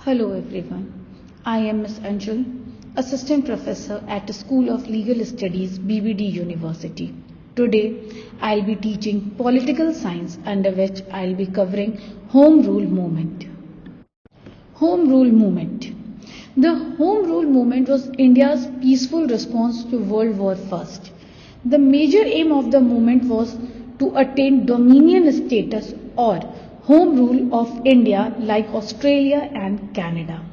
Hello everyone, I am Ms. Anjul, Assistant Professor at the School of Legal Studies, BBD University. Today, I'll be teaching Political Science, under which I'll be covering Home Rule Movement. Home Rule Movement. The Home Rule Movement was India's peaceful response to World War I. The major aim of the movement was to attain dominion status or Home Rule of India like Australia and Canada.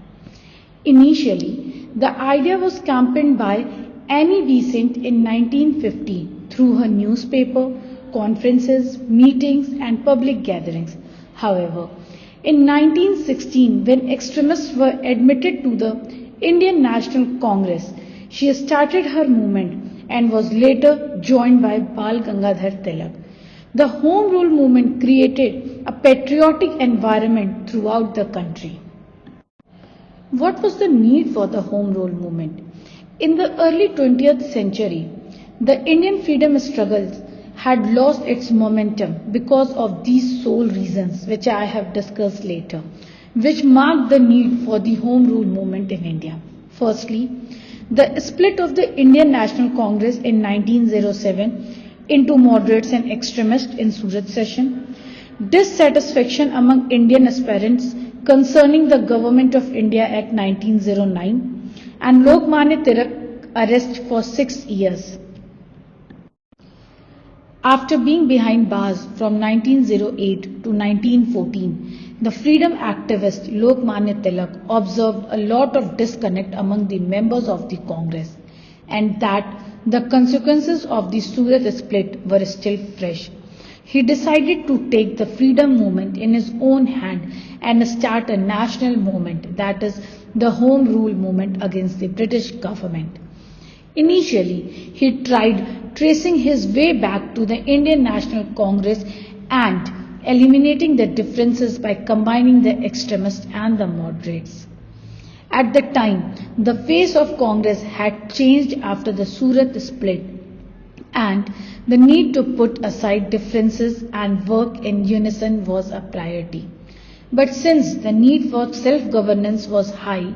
Initially, the idea was campaigned by Annie Besant in 1950 through her newspaper, conferences, meetings and public gatherings. However, in 1916, when extremists were admitted to the Indian National Congress, she started her movement and was later joined by Bal Gangadhar Tilak. The Home Rule movement created a patriotic environment throughout the country. What was the need for the Home Rule movement? In the early 20th century, the Indian freedom struggles had lost its momentum because of these sole reasons, which I have discussed later, which marked the need for the Home Rule movement in India. Firstly, the split of the Indian National Congress in 1907 into moderates and extremists in Surat session, dissatisfaction among Indian aspirants concerning the Government of India Act 1909, and Lokmanya Tilak arrest for 6 years. After being behind bars from 1908 to 1914, the freedom activist Lokmanya Tilak observed a lot of disconnect among the members of the Congress, and that the consequences of the Surat split were still fresh. He decided to take the freedom movement in his own hand and start a national movement, that is, the Home Rule movement against the British government. Initially, he tried tracing his way back to the Indian National Congress and eliminating the differences by combining the extremists and the moderates. At the time, the face of Congress had changed after the Surat split, and the need to put aside differences and work in unison was a priority. But since the need for self-governance was high,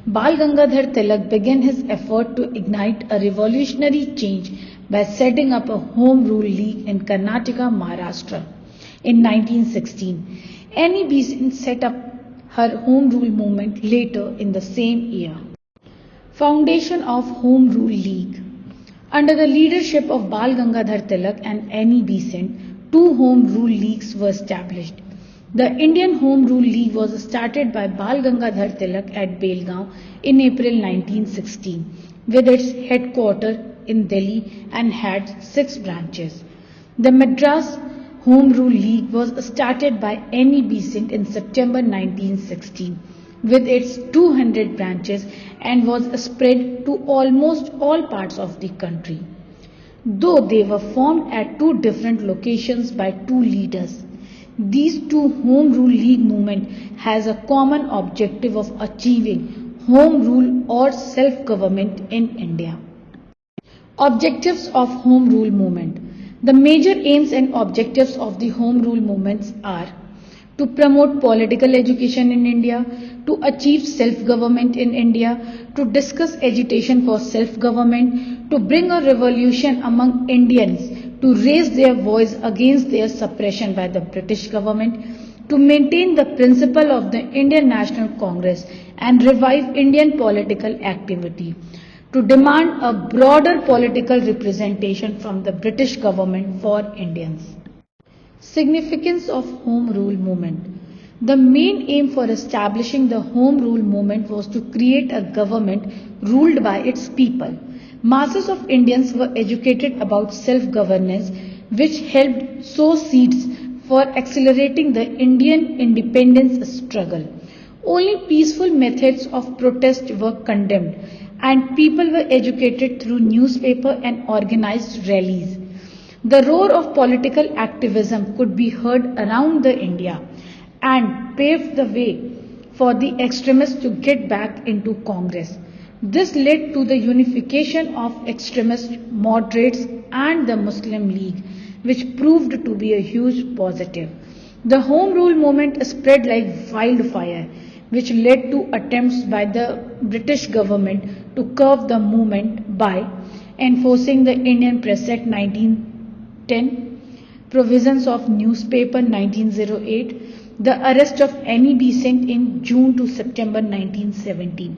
Bal Gangadhar Tilak began his effort to ignite a revolutionary change by setting up a Home Rule League in Karnataka, Maharashtra. In 1916, Annie Besant set up her Home Rule movement later in the same year. Foundation of Home Rule League. Under the leadership of Bal Gangadhar Tilak and Annie Besant, 2 Home Rule Leagues were established. The Indian Home Rule League was started by Bal Gangadhar Tilak at Belgaum in April 1916, with its headquarters in Delhi and had 6 branches. The Madras Home Rule League was started by Annie Besant in September 1916, with its 200 branches and was spread to almost all parts of the country. Though they were formed at 2 different locations by 2 leaders, these 2 Home Rule League movement has a common objective of achieving home rule or self-government in India. Objectives of Home Rule movement. The major aims and objectives of the Home Rule movements are to promote political education in India, to achieve self-government in India, to discuss agitation for self-government, to bring a revolution among Indians, to raise their voice against their suppression by the British government, to maintain the principle of the Indian National Congress and revive Indian political activity, to demand a broader political representation from the British government for Indians. Significance of Home Rule movement. The main aim for establishing the Home Rule movement was to create a government ruled by its people. Masses of Indians were educated about self-governance, which helped sow seeds for accelerating the Indian independence struggle. Only peaceful methods of protest were condemned, and people were educated through newspaper and organized rallies. The roar of political activism could be heard around the India and paved the way for the extremists to get back into Congress. This led to the unification of extremists, moderates and the Muslim League, which proved to be a huge positive. The Home Rule movement spread like wildfire. which led to attempts by the British government to curb the movement by enforcing the Indian Press Act 1910, provisions of newspaper 1908, the arrest of Annie Besant in June to September 1917.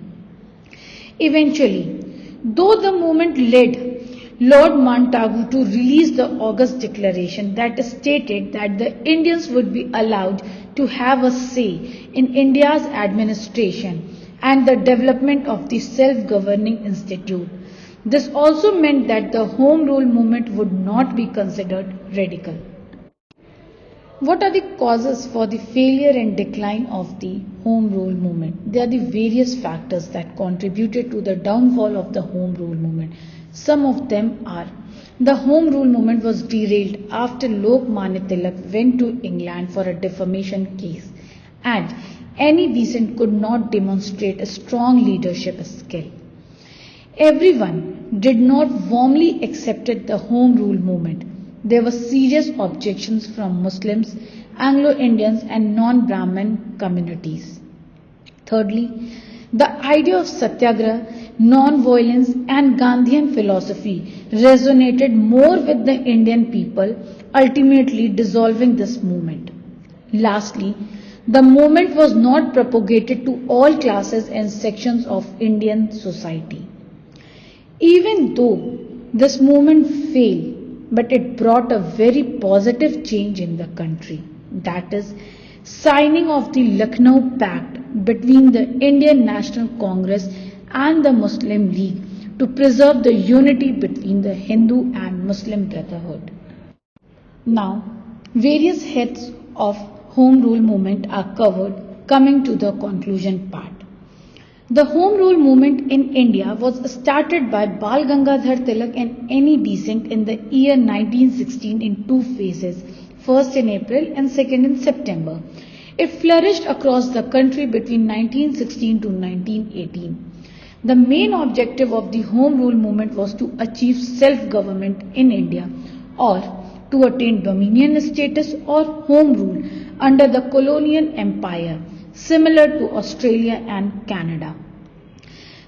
Eventually, though the movement led Lord Montagu to release the August Declaration that stated that the Indians would be allowed to have a say in India's administration and the development of the self-governing institute. This also meant that the Home Rule movement would not be considered radical. What are the causes for the failure and decline of the Home Rule movement? There are the various factors that contributed to the downfall of the Home Rule movement. Some of them are: the Home Rule movement was derailed after Lokmanya Tilak went to England for a defamation case, and Annie Besant could not demonstrate a strong leadership skill. Everyone did not warmly accept the Home Rule movement. There were serious objections from Muslims, Anglo-Indians and non-Brahmin communities. Thirdly, the idea of satyagraha, non-violence and Gandhian philosophy resonated more with the Indian people, ultimately dissolving this movement. Lastly, the movement was not propagated to all classes and sections of Indian society. Even though this movement failed, but it brought a very positive change in the country. That is, signing of the Lucknow Pact between the Indian National Congress and the Muslim League to preserve the unity between the Hindu and Muslim Brotherhood. Now, various heads of Home Rule movement are covered, coming to the conclusion part. The Home Rule movement in India was started by Bal Gangadhar Tilak and Annie Besant in the year 1916 in two phases, first in April and second in September. It flourished across the country between 1916 to 1918. The main objective of the Home Rule movement was to achieve self-government in India, or to attain dominion status or home rule under the colonial empire, similar to Australia and Canada.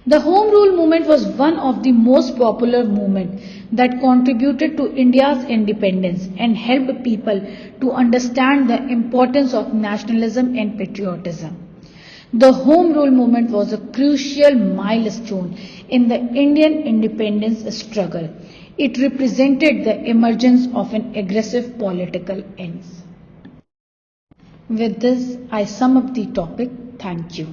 The Home Rule movement was one of the most popular movements that contributed to India's independence and helped people to understand the importance of nationalism and patriotism. The Home Rule movement was a crucial milestone in the Indian independence struggle. It represented the emergence of an aggressive political ends. With this, I sum up the topic. Thank you.